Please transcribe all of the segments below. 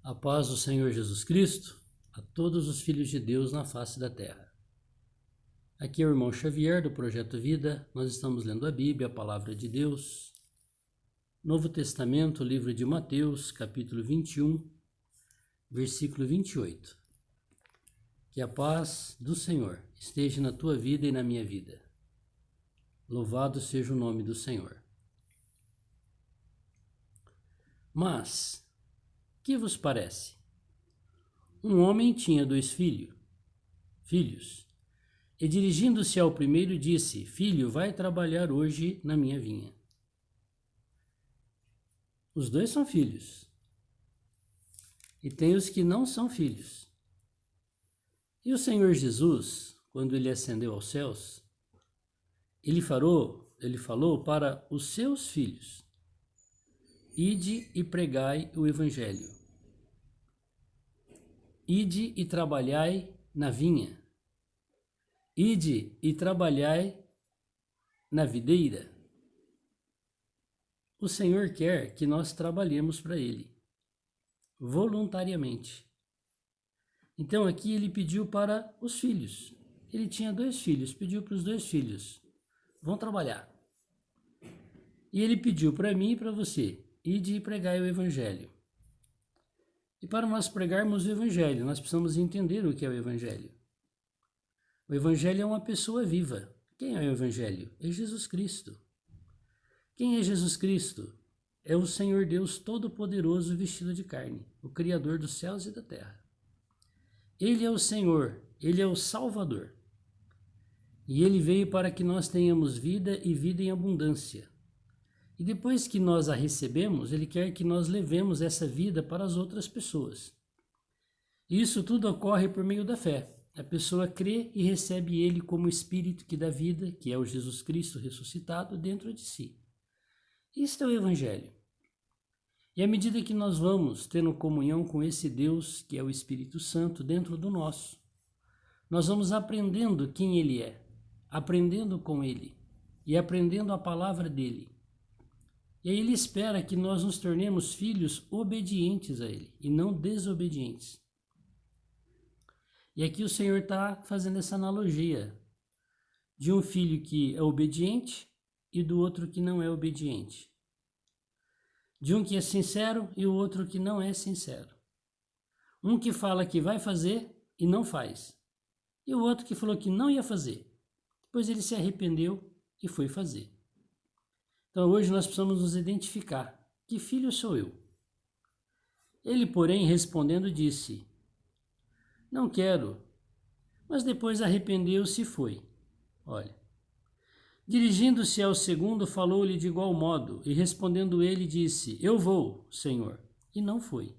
A paz do Senhor Jesus Cristo a todos os filhos de Deus na face da terra. Aqui é o irmão Xavier do Projeto Vida. Nós estamos lendo a Bíblia, a Palavra de Deus, Novo Testamento, livro de Mateus, capítulo 21, versículo 28. Que a paz do Senhor esteja na tua vida e na minha vida. Louvado seja o nome do Senhor. Mas, que vos parece? Um homem tinha 2 filhos, e dirigindo-se ao primeiro disse: Filho, vai trabalhar hoje na minha vinha. Os 2 são filhos, e tem os que não são filhos. E o Senhor Jesus, quando ele ascendeu aos céus, ele falou para os seus filhos: Ide e pregai o evangelho. Ide e trabalhai na vinha. Ide e trabalhai na videira. O Senhor quer que nós trabalhemos para Ele, voluntariamente. Então aqui ele pediu para os filhos. Ele tinha 2 filhos, pediu para os 2 filhos: vão trabalhar. E ele pediu para mim e para você: ide e pregai o evangelho. E para nós pregarmos o evangelho, nós precisamos entender o que é o evangelho. O evangelho é uma pessoa viva. Quem é o evangelho? É Jesus Cristo. Quem é Jesus Cristo? É o Senhor Deus Todo-Poderoso vestido de carne, o Criador dos céus e da terra. Ele é o Senhor, Ele é o Salvador. E Ele veio para que nós tenhamos vida e vida em abundância. E depois que nós a recebemos, Ele quer que nós levemos essa vida para as outras pessoas. Isso tudo ocorre por meio da fé. A pessoa crê e recebe Ele como Espírito que dá vida, que é o Jesus Cristo ressuscitado, dentro de si. Isto é o Evangelho. E à medida que nós vamos tendo comunhão com esse Deus, que é o Espírito Santo, dentro do nosso, nós vamos aprendendo quem Ele é, aprendendo com Ele e aprendendo a palavra dEle. E aí Ele espera que nós nos tornemos filhos obedientes a Ele e não desobedientes. E aqui o Senhor está fazendo essa analogia de um filho que é obediente e do outro que não é obediente. De um que é sincero e o outro que não é sincero. Um que fala que vai fazer e não faz. E o outro que falou que não ia fazer. Depois ele se arrependeu e foi fazer. Então hoje nós precisamos nos identificar. Que filho sou eu? Ele, porém, respondendo, disse: Não quero. Mas depois arrependeu-se e foi. Olha. Dirigindo-se ao segundo, falou-lhe de igual modo, e respondendo ele, disse: Eu vou, Senhor. E não foi.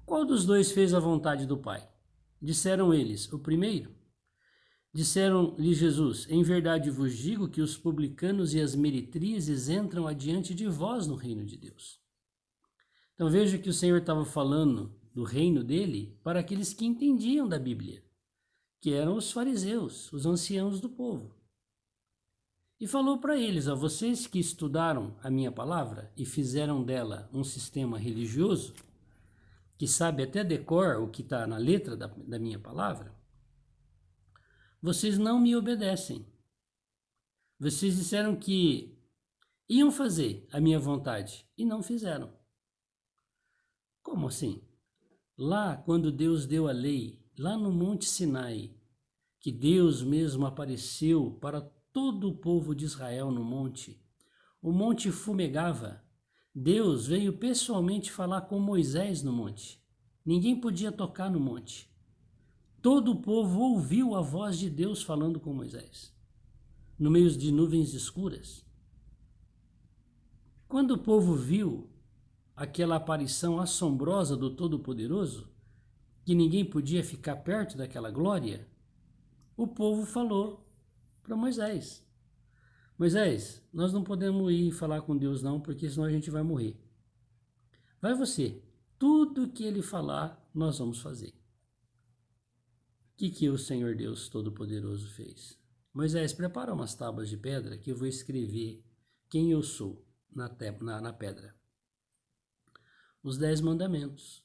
Qual dos 2 fez a vontade do Pai? Disseram eles: O primeiro. Disseram-lhe Jesus: Em verdade vos digo que os publicanos e as meretrizes entram adiante de vós no reino de Deus. Então veja que o Senhor estava falando do reino dele para aqueles que entendiam da Bíblia, que eram os fariseus, os anciãos do povo. E falou para eles: vocês que estudaram a minha palavra e fizeram dela um sistema religioso, que sabe até decor o que está na letra da minha palavra, vocês não me obedecem. Vocês disseram que iam fazer a minha vontade e não fizeram. Como assim? Lá, quando Deus deu a lei, lá no Monte Sinai, que Deus mesmo apareceu para todo o povo de Israel no monte, o monte fumegava. Deus veio pessoalmente falar com Moisés no monte. Ninguém podia tocar no monte. Todo o povo ouviu a voz de Deus falando com Moisés, no meio de nuvens escuras. Quando o povo viu aquela aparição assombrosa do Todo-Poderoso, que ninguém podia ficar perto daquela glória, o povo falou para Moisés: Moisés, nós não podemos ir falar com Deus não, porque senão a gente vai morrer. Vai você, tudo que ele falar, nós vamos fazer. O que o Senhor Deus Todo-Poderoso fez? Moisés, prepara umas tábuas de pedra que eu vou escrever quem eu sou na pedra. os 10 mandamentos.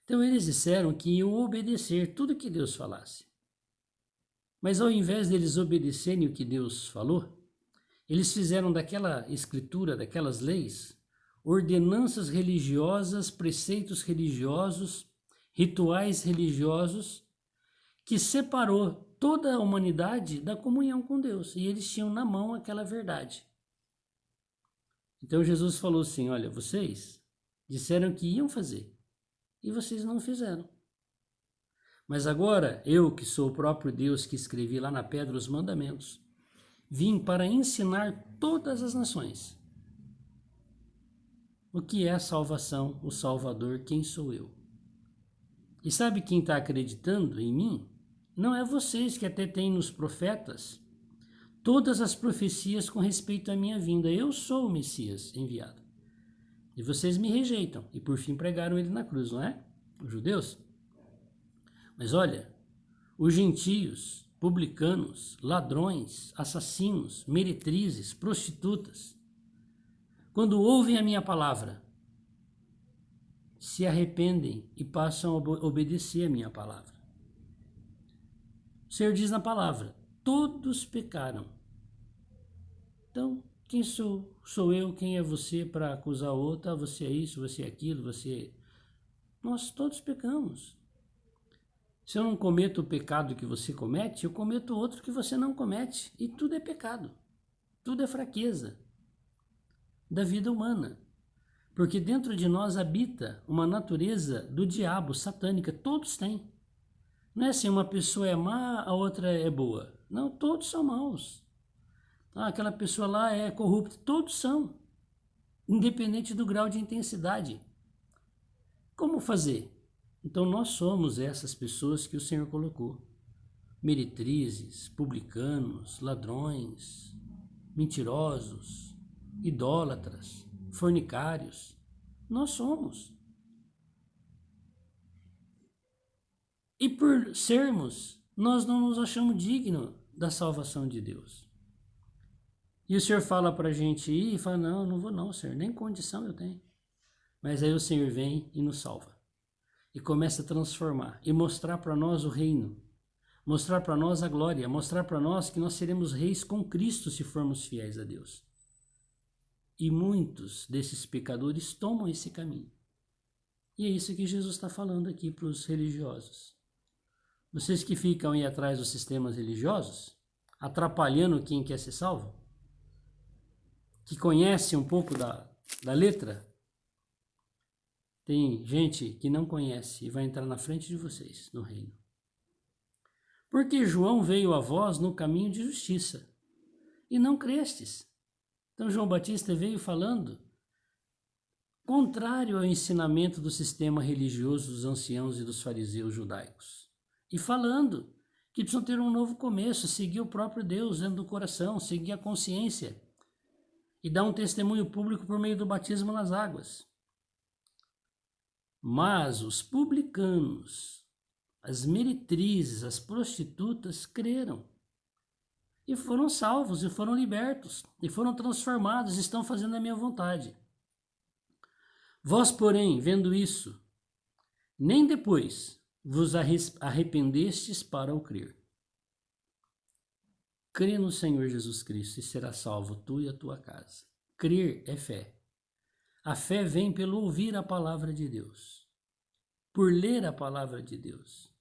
Então eles disseram que iam obedecer tudo que Deus falasse. Mas ao invés deles obedecerem o que Deus falou, eles fizeram daquela escritura, daquelas leis, ordenanças religiosas, preceitos religiosos, rituais religiosos, que separou toda a humanidade da comunhão com Deus. E eles tinham na mão aquela verdade. Então Jesus falou assim, olha, vocês disseram que iam fazer, e vocês não fizeram. Mas agora, eu que sou o próprio Deus que escrevi lá na pedra os mandamentos, vim para ensinar todas as nações o que é a salvação, o Salvador, quem sou eu. E sabe quem está acreditando em mim? Não é vocês que até têm nos profetas todas as profecias com respeito à minha vinda. Eu sou o Messias enviado. E vocês me rejeitam e por fim pregaram ele na cruz, não é? Os judeus. Mas olha, os gentios, publicanos, ladrões, assassinos, meretrizes, prostitutas, quando ouvem a minha palavra, se arrependem e passam a obedecer a minha palavra. O Senhor diz na palavra, todos pecaram. Então, quem sou? Sou eu, quem é você para acusar o outro? Ah, você é isso, você é aquilo, você... Nós todos pecamos. Se eu não cometo o pecado que você comete, eu cometo outro que você não comete. E tudo é pecado. Tudo é fraqueza da vida humana. Porque dentro de nós habita uma natureza do diabo, satânica. Todos têm. Não é assim, uma pessoa é má, a outra é boa. Não, todos são maus. Ah, aquela pessoa lá é corrupta. Todos são. Independente do grau de intensidade. Como fazer? Então nós somos essas pessoas que o Senhor colocou. Meretrizes, publicanos, ladrões, mentirosos, idólatras, fornicários. Nós somos. E por sermos, nós não nos achamos dignos da salvação de Deus. E o Senhor fala para a gente ir e fala, não, não vou não, Senhor, nem condição eu tenho. Mas aí o Senhor vem e nos salva. E começa a transformar e mostrar para nós o reino, mostrar para nós a glória, mostrar para nós que nós seremos reis com Cristo se formos fiéis a Deus. E muitos desses pecadores tomam esse caminho. E é isso que Jesus está falando aqui para os religiosos. Vocês que ficam aí atrás dos sistemas religiosos, atrapalhando quem quer ser salvo, que conhece um pouco da letra, tem gente que não conhece e vai entrar na frente de vocês no reino. Porque João veio a vós no caminho de justiça e não crestes. Então João Batista veio falando contrário ao ensinamento do sistema religioso dos anciãos e dos fariseus judaicos. E falando que precisam ter um novo começo, seguir o próprio Deus dentro do coração, seguir a consciência e dar um testemunho público por meio do batismo nas águas. Mas os publicanos, as meretrizes, as prostitutas creram e foram salvos, e foram libertos, e foram transformados, estão fazendo a minha vontade. Vós, porém, vendo isso, nem depois vos arrependestes para o crer. Crê no Senhor Jesus Cristo e será salvo tu e a tua casa. Crer é fé. A fé vem pelo ouvir a palavra de Deus, por ler a palavra de Deus.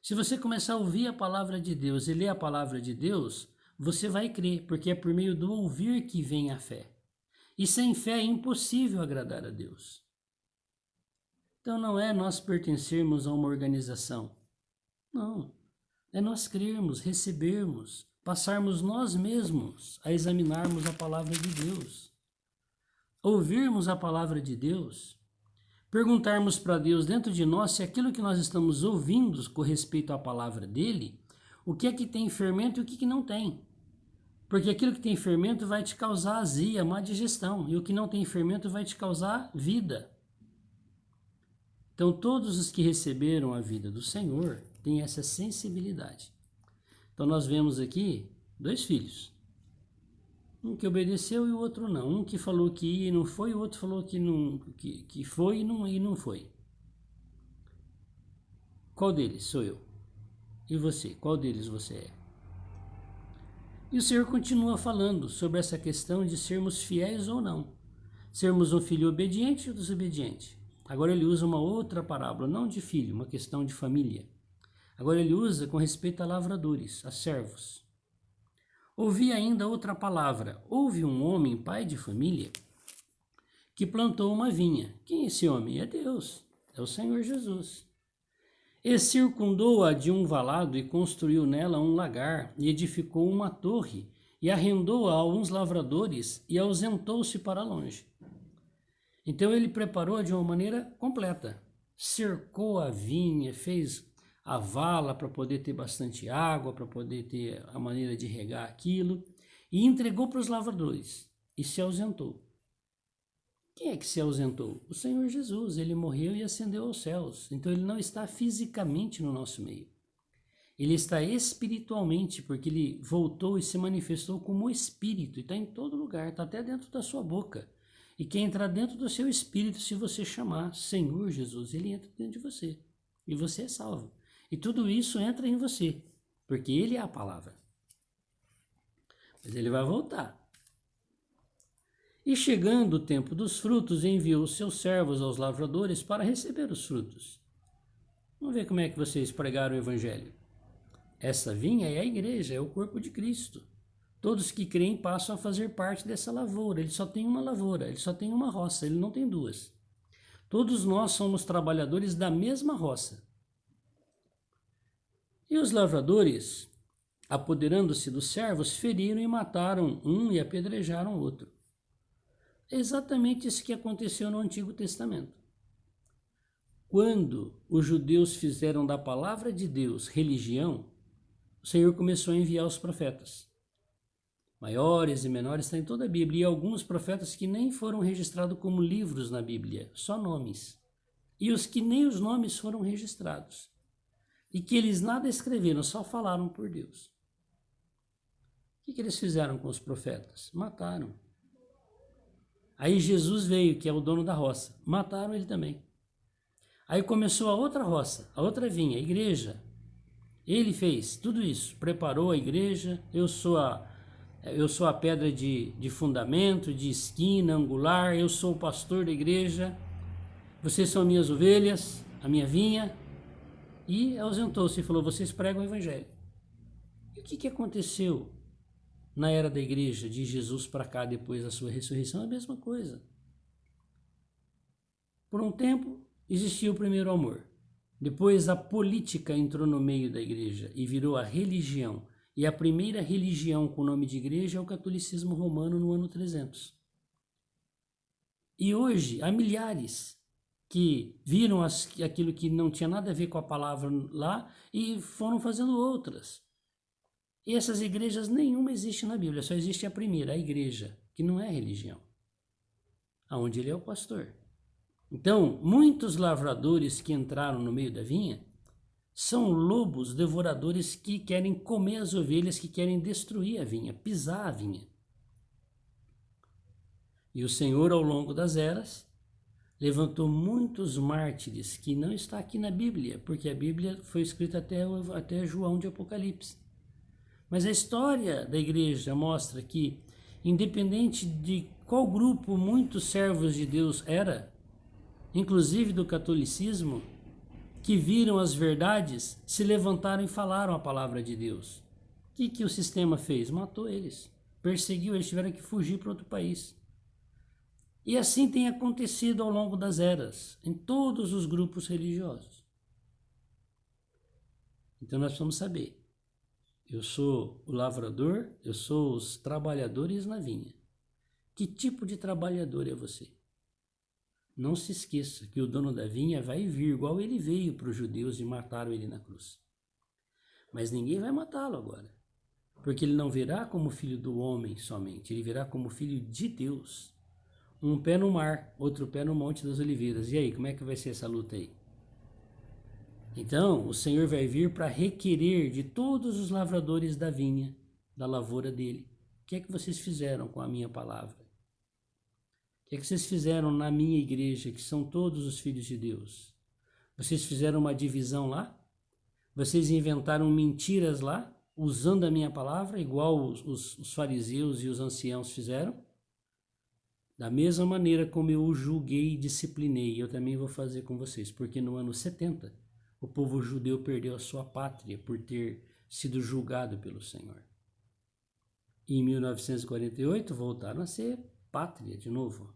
Se você começar a ouvir a palavra de Deus e ler a palavra de Deus, você vai crer, porque é por meio do ouvir que vem a fé. E sem fé é impossível agradar a Deus. Então não é nós pertencermos a uma organização. Não. É nós crermos, recebermos, passarmos nós mesmos a examinarmos a palavra de Deus. Ouvirmos a palavra de Deus, perguntarmos para Deus dentro de nós se aquilo que nós estamos ouvindo com respeito à palavra dele, o que é que tem fermento e o que não tem. Porque aquilo que tem fermento vai te causar azia, má digestão, e o que não tem fermento vai te causar vida. Então todos os que receberam a vida do Senhor têm essa sensibilidade. Então nós vemos aqui 2 filhos. Um que obedeceu e o outro não. Um que falou que ia e não foi, o outro falou que, não, que foi e não foi. Qual deles sou eu? E você? Qual deles você é? E o Senhor continua falando sobre essa questão de sermos fiéis ou não. Sermos um filho obediente ou desobediente. Agora ele usa uma outra parábola, não de filho, uma questão de família. Agora ele usa com respeito a lavradores, a servos. Ouvi ainda outra palavra. Houve um homem, pai de família, que plantou uma vinha. Quem é esse homem? É Deus, é o Senhor Jesus. E circundou-a de um valado e construiu nela um lagar, e edificou uma torre, e arrendou-a a uns lavradores, e ausentou-se para longe. Então ele preparou de uma maneira completa. Cercou a vinha, fez a vala para poder ter bastante água, para poder ter a maneira de regar aquilo, e entregou para os lavradores, e se ausentou. Quem é que se ausentou? O Senhor Jesus. Ele morreu e ascendeu aos céus. Então ele não está fisicamente no nosso meio. Ele está espiritualmente, porque ele voltou e se manifestou como espírito. E está em todo lugar, está até dentro da sua boca. E quem entrar dentro do seu espírito, se você chamar Senhor Jesus, ele entra dentro de você. E você é salvo. E tudo isso entra em você, porque ele é a palavra. Mas ele vai voltar. E chegando o tempo dos frutos, enviou os seus servos aos lavradores para receber os frutos. Vamos ver como é que vocês pregaram o evangelho. Essa vinha é a igreja, é o corpo de Cristo. Todos que creem passam a fazer parte dessa lavoura. Ele só tem uma lavoura, ele só tem uma roça, ele não tem duas. Todos nós somos trabalhadores da mesma roça. E os lavradores, apoderando-se dos servos, feriram e mataram um e apedrejaram o outro. É exatamente isso que aconteceu no Antigo Testamento. Quando os judeus fizeram da palavra de Deus religião, o Senhor começou a enviar os profetas. Maiores e menores, está em toda a Bíblia. E alguns profetas que nem foram registrados como livros na Bíblia, só nomes. E os que nem os nomes foram registrados. E que eles nada escreveram, só falaram por Deus. O que eles fizeram com os profetas? Mataram. Aí Jesus veio, que é o dono da roça. Mataram ele também. Aí começou a outra roça, a outra vinha, a igreja. Ele fez tudo isso, preparou a igreja. Eu sou a pedra de fundamento, de esquina, angular. Eu sou o pastor da igreja. Vocês são minhas ovelhas, a minha vinha. E ausentou-se e falou, vocês pregam o evangelho. E o que aconteceu? Na era da igreja, de Jesus para cá, depois da sua ressurreição, é a mesma coisa. Por um tempo, existia o primeiro amor. Depois, a política entrou no meio da igreja e virou a religião. E a primeira religião com o nome de igreja é o catolicismo romano no ano 300. E hoje, há milhares que viram aquilo que não tinha nada a ver com a palavra lá e foram fazendo outras. E essas igrejas, nenhuma existe na Bíblia, só existe a primeira, a igreja, que não é religião, aonde ele é o pastor. Então, muitos lavradores que entraram no meio da vinha são lobos devoradores que querem comer as ovelhas, que querem destruir a vinha, pisar a vinha. E o Senhor, ao longo das eras, levantou muitos mártires, que não está aqui na Bíblia, porque a Bíblia foi escrita até João de Apocalipse. Mas a história da igreja mostra que, independente de qual grupo muitos servos de Deus era, inclusive do catolicismo, que viram as verdades, se levantaram e falaram a palavra de Deus. O que o sistema fez? Matou eles, perseguiu, eles tiveram que fugir para outro país. E assim tem acontecido ao longo das eras, em todos os grupos religiosos. Então nós precisamos saber. Eu sou o lavrador, eu sou os trabalhadores na vinha. Que tipo de trabalhador é você? Não se esqueça que o dono da vinha vai vir, igual ele veio para os judeus e mataram ele na cruz. Mas ninguém vai matá-lo agora, porque ele não virá como filho do homem somente, ele virá como filho de Deus. Um pé no mar, outro pé no Monte das Oliveiras. E aí, como é que vai ser essa luta aí? Então, o Senhor vai vir para requerer de todos os lavradores da vinha, da lavoura dele, O que é que vocês fizeram com a minha palavra? O que é que vocês fizeram na minha igreja, que são todos os filhos de Deus? Vocês fizeram uma divisão lá? Vocês inventaram mentiras lá, usando a minha palavra, igual os fariseus e os anciãos fizeram? Da mesma maneira como eu o julguei e disciplinei, eu também vou fazer com vocês, porque no ano 70, o povo judeu perdeu a sua pátria por ter sido julgado pelo Senhor. E em 1948 voltaram a ser pátria de novo.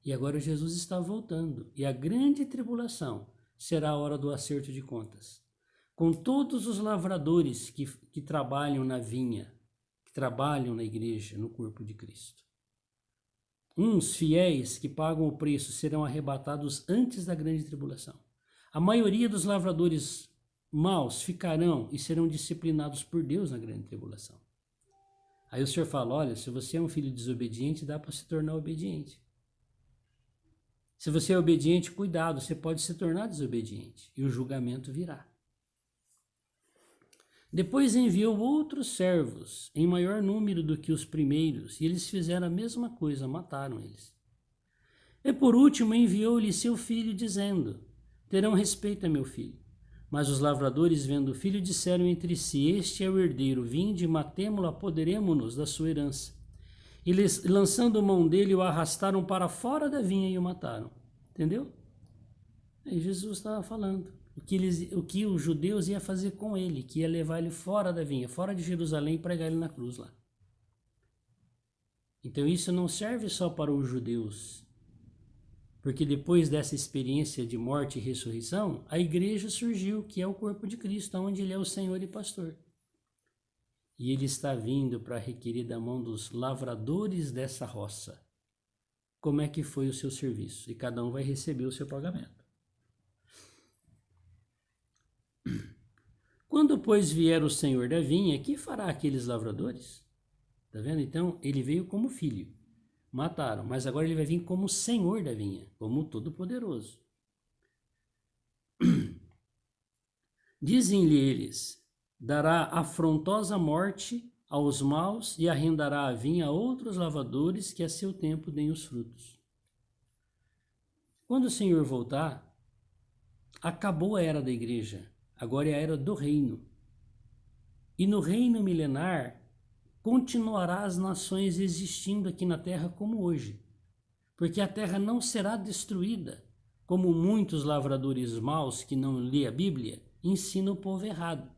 E agora Jesus está voltando, e a grande tribulação será a hora do acerto de contas. Com todos os lavradores que trabalham na vinha, que trabalham na igreja, no corpo de Cristo. Uns fiéis que pagam o preço serão arrebatados antes da grande tribulação. A maioria dos lavradores maus ficarão e serão disciplinados por Deus na grande tribulação. Aí o Senhor fala, olha, se você é um filho desobediente, dá para se tornar obediente. Se você é obediente, cuidado, você pode se tornar desobediente e o julgamento virá. Depois enviou outros servos, em maior número do que os primeiros, e eles fizeram a mesma coisa, mataram eles. E por último enviou-lhe seu filho, dizendo, terão respeito a meu filho. Mas os lavradores, vendo o filho, disseram entre si, este é o herdeiro, vinde, matemo-lo, apoderemo-nos da sua herança. E eles, lançando mão dele, o arrastaram para fora da vinha e o mataram. Entendeu? Aí Jesus estava falando. O que os judeus iam fazer com ele, que ia levar ele fora da vinha, fora de Jerusalém e pregar ele na cruz lá. Então isso não serve só para os judeus, porque depois dessa experiência de morte e ressurreição, a igreja surgiu, que é o corpo de Cristo, onde ele é o Senhor e pastor. E ele está vindo para requerer da mão dos lavradores dessa roça como é que foi o seu serviço, e cada um vai receber o seu pagamento. Quando, pois, vier o Senhor da vinha, que fará aqueles lavradores? Está vendo? Então, ele veio como filho. Mataram, mas agora ele vai vir como Senhor da vinha, como Todo-Poderoso. Dizem-lhe eles, dará afrontosa morte aos maus e arrendará a vinha a outros lavradores que a seu tempo deem os frutos. Quando o Senhor voltar, acabou a era da igreja. Agora é a era do reino. E no reino milenar, continuará as nações existindo aqui na terra como hoje. Porque a terra não será destruída, como muitos lavradores maus que não lêem a Bíblia ensinam o povo errado.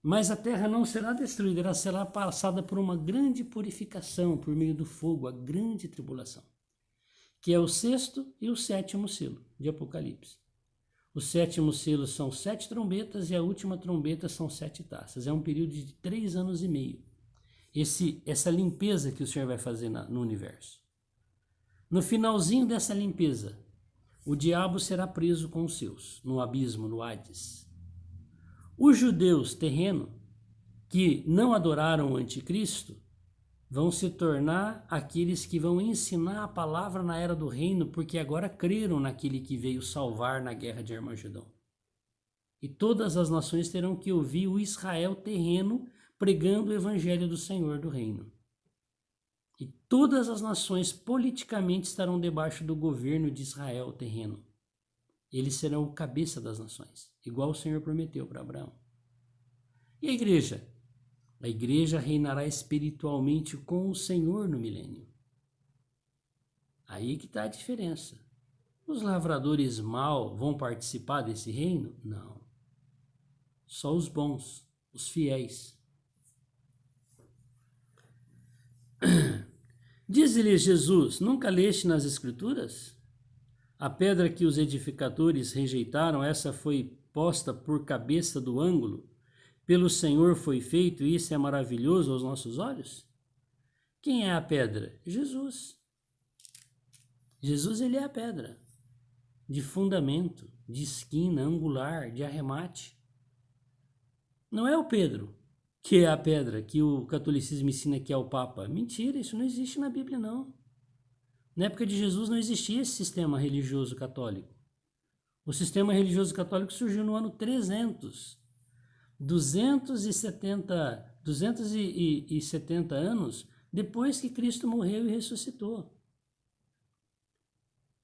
Mas a terra não será destruída, ela será passada por uma grande purificação por meio do fogo, a grande tribulação, que é o 6º e o 7º selo de Apocalipse. O 7º selo são 7 trombetas e a última trombeta são 7 taças. É um período de 3 anos e meio. Essa limpeza que o Senhor vai fazer no universo. No finalzinho dessa limpeza, o diabo será preso com os seus, no abismo, no Hades. Os judeus terrenos, que não adoraram o anticristo, vão se tornar aqueles que vão ensinar a palavra na era do reino, porque agora creram naquele que veio salvar na guerra de Armagedon. E todas as nações terão que ouvir o Israel terreno pregando o evangelho do Senhor do reino. E todas as nações politicamente estarão debaixo do governo de Israel terreno. Eles serão o cabeça das nações, igual o Senhor prometeu para Abraão. E a igreja? A igreja reinará espiritualmente com o Senhor no milênio. Aí que está a diferença. Os lavradores maus vão participar desse reino? Não. Só os bons, os fiéis. Diz-lhe Jesus, nunca leste nas Escrituras? A pedra que os edificadores rejeitaram, essa foi posta por cabeça do ângulo. Pelo Senhor foi feito, e isso é maravilhoso aos nossos olhos? Quem é a pedra? Jesus. Jesus, ele é a pedra de fundamento, de esquina, angular, de arremate. Não é o Pedro, que é a pedra que o catolicismo ensina que é o Papa. Mentira, isso não existe na Bíblia, não. Na época de Jesus não existia esse sistema religioso católico. O sistema religioso católico surgiu no ano 300. 270 270 anos depois que Cristo morreu e ressuscitou.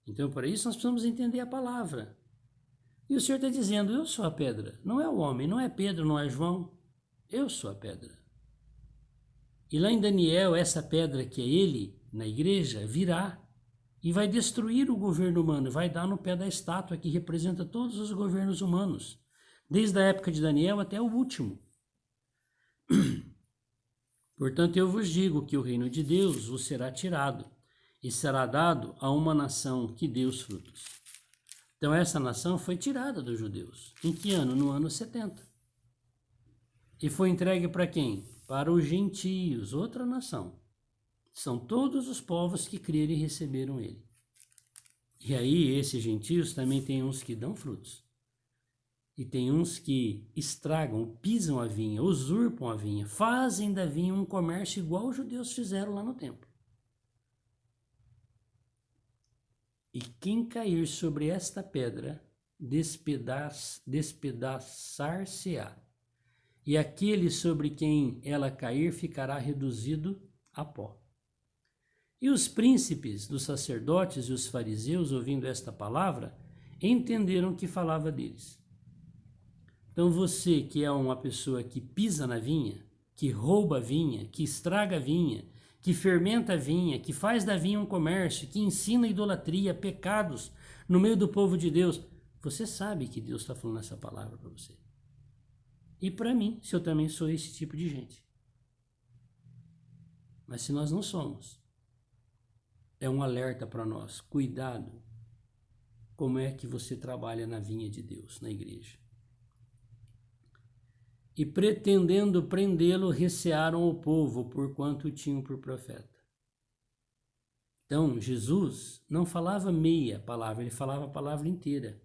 Então, para isso, nós precisamos entender a palavra. E o Senhor está dizendo, eu sou a pedra. Não é o homem, não é Pedro, não é João. Eu sou a pedra. E lá em Daniel, essa pedra que é ele, na igreja, virá e vai destruir o governo humano, vai dar no pé da estátua que representa todos os governos humanos, desde a época de Daniel até o último. Portanto, eu vos digo que o reino de Deus vos será tirado e será dado a uma nação que dê os frutos. Então, essa nação foi tirada dos judeus. Em que ano? No ano 70. E foi entregue para quem? Para os gentios, outra nação. São todos os povos que creram e receberam ele. E aí, esses gentios também tem uns que dão frutos. E tem uns que estragam, pisam a vinha, usurpam a vinha, fazem da vinha um comércio igual os judeus fizeram lá no templo. E quem cair sobre esta pedra, despedaçar-se-á. E aquele sobre quem ela cair ficará reduzido a pó. E os príncipes dos sacerdotes e os fariseus, ouvindo esta palavra, entenderam que falava deles. Então você que é uma pessoa que pisa na vinha, que rouba a vinha, que estraga a vinha, que fermenta a vinha, que faz da vinha um comércio, que ensina idolatria, pecados no meio do povo de Deus, você sabe que Deus está falando essa palavra para você. E para mim, se eu também sou esse tipo de gente. Mas se nós não somos, é um alerta para nós. Cuidado como é que você trabalha na vinha de Deus, na igreja. E pretendendo prendê-lo, recearam o povo, porquanto o tinham por profeta. Então, Jesus não falava meia palavra, ele falava a palavra inteira.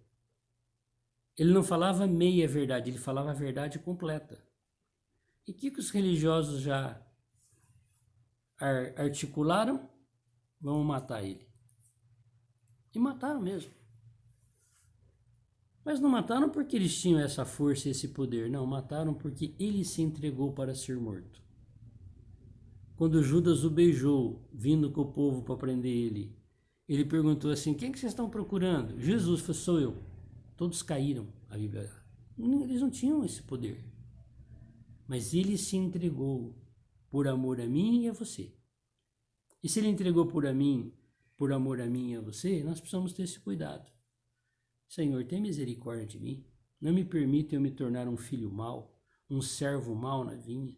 Ele não falava meia verdade, ele falava a verdade completa. E o que os religiosos já articularam? Vamos matar ele. E mataram mesmo. Mas não mataram porque eles tinham essa força e esse poder. Não, mataram porque ele se entregou para ser morto. Quando Judas o beijou, vindo com o povo para prender ele, ele perguntou assim, quem que vocês estão procurando? Jesus falou, sou eu. Todos caíram, a Bíblia. Eles não tinham esse poder. Mas ele se entregou por amor a mim e a você. E se ele entregou por amor a mim e a você, nós precisamos ter esse cuidado. Senhor, tem misericórdia de mim. Não me permita eu me tornar um filho mau, um servo mau na vinha.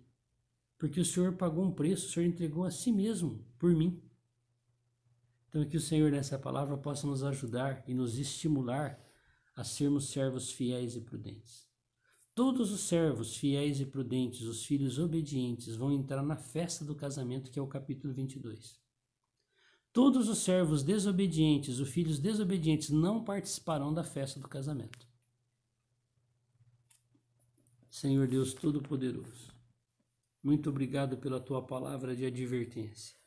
Porque o Senhor pagou um preço, o Senhor entregou a si mesmo por mim. Então que o Senhor nessa palavra possa nos ajudar e nos estimular a sermos servos fiéis e prudentes. Todos os servos fiéis e prudentes, os filhos obedientes, vão entrar na festa do casamento, que é o capítulo 22. Todos os servos desobedientes, os filhos desobedientes, não participarão da festa do casamento. Senhor Deus Todo-Poderoso, muito obrigado pela tua palavra de advertência.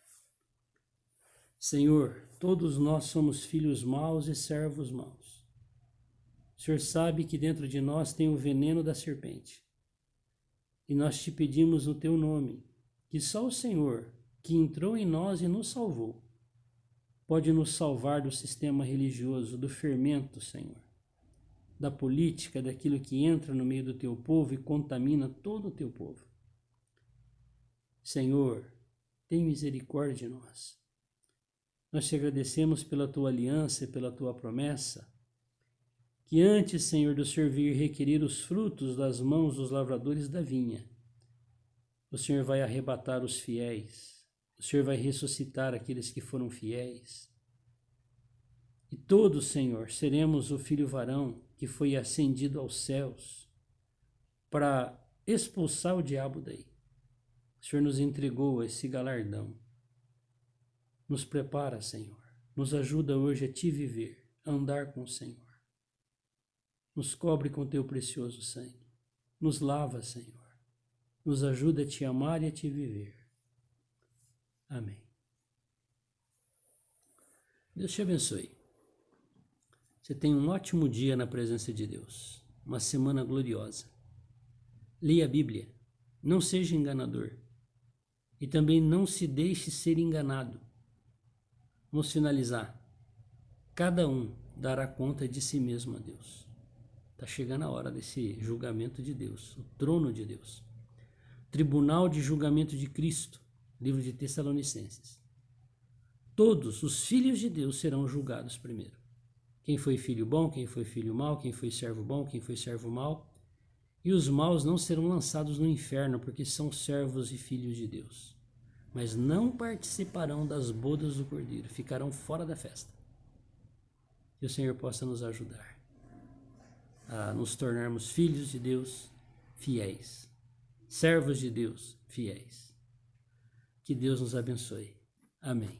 Senhor, todos nós somos filhos maus e servos maus. O Senhor sabe que dentro de nós tem o veneno da serpente. E nós te pedimos no teu nome, que só o Senhor, que entrou em nós e nos salvou, pode nos salvar do sistema religioso, do fermento, Senhor, da política, daquilo que entra no meio do teu povo e contamina todo o teu povo. Senhor, tem misericórdia de nós. Nós te agradecemos pela tua aliança e pela tua promessa, que antes, Senhor, do Senhor vir requerer os frutos das mãos dos lavradores da vinha, o Senhor vai arrebatar os fiéis, o Senhor vai ressuscitar aqueles que foram fiéis. E todos, Senhor, seremos o filho varão que foi ascendido aos céus para expulsar o diabo daí. O Senhor nos entregou esse galardão. Nos prepara, Senhor. Nos ajuda hoje a te viver, a andar com o Senhor. Nos cobre com teu precioso sangue. Nos lava, Senhor. Nos ajuda a te amar e a te viver. Amém. Deus te abençoe. Você tem um ótimo dia na presença de Deus. Uma semana gloriosa. Leia a Bíblia. Não seja enganador. E também não se deixe ser enganado. Vamos finalizar. Cada um dará conta de si mesmo a Deus. Está chegando a hora desse julgamento de Deus, o trono de Deus. Tribunal de julgamento de Cristo, livro de Tessalonicenses. Todos os filhos de Deus serão julgados primeiro. Quem foi filho bom, quem foi filho mau, quem foi servo bom, quem foi servo mau. E os maus não serão lançados no inferno, porque são servos e filhos de Deus. Mas não participarão das bodas do Cordeiro, ficarão fora da festa. Que o Senhor possa nos ajudar a nos tornarmos filhos de Deus fiéis, servos de Deus fiéis. Que Deus nos abençoe. Amém.